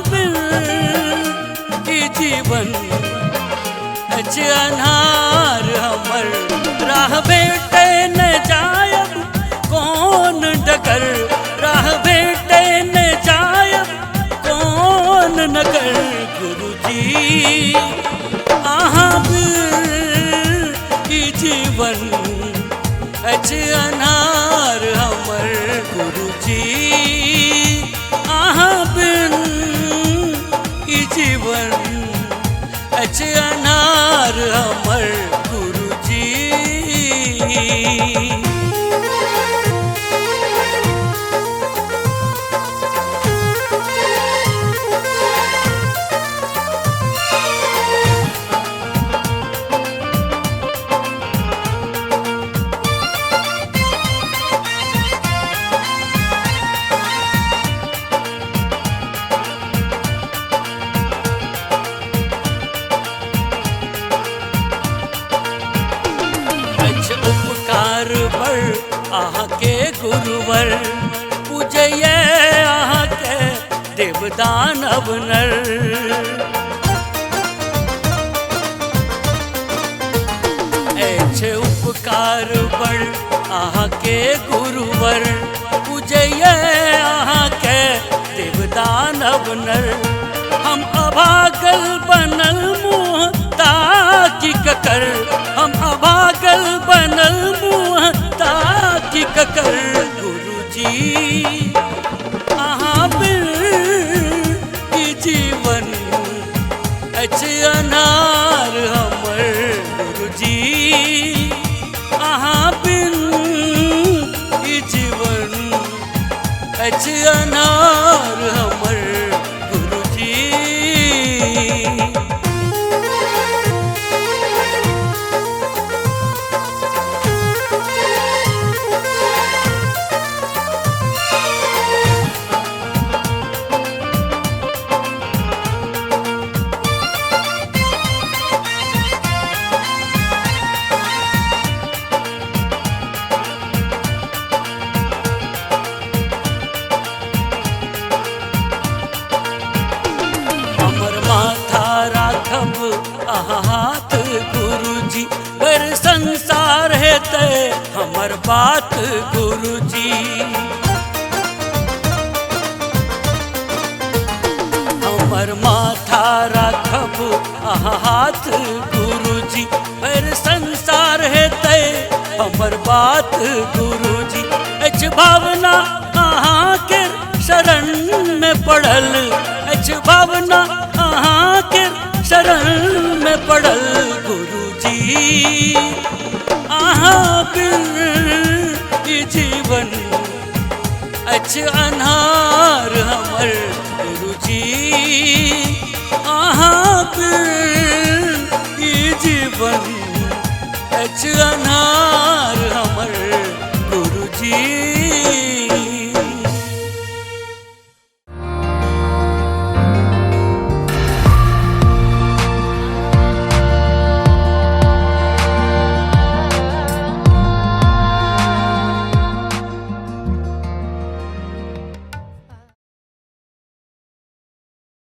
बिन ई जीवन अच अनार हमर राह बेटे न जायब कौन डगर राह बेटे न जायब कौन नगर गुरुजी आहा बिन ई जीवन अच अनार हमर गुरुजी आहा बिन ई जीवन अच अनार हमर गुरुजी। उपकार बर आहा के गुरुवर पूजय आहा के देवदान अवनर ऐसे उपकार बर आहा के गुरुवर पूजय आहा के देवदान अवनर हम अभागल बनल मुँह ताकि ककर हम अभागल बनल मुँह ताकि ककर गुरुजी आहा बिन ई जीवन अच अनार हमर गुरुजी आहा बिन ई जीवन अच अनार हमर गुरुजी। आहा हाथ गुरुजी पर संसार है तय हमर बात गुरुजी हमर माथा राखब आहा हाथ गुरुजी पर संसार है तय हमर बात गुरुजी अच भावना आहा के शरण में पड़ल अच भावना आहा के शरण में पड़ल गुरुजी आहा बिन ई जीवन अच अनार हमर गुरुजी आहा बिन ई जीवन अच अनार हमर गुरुजी।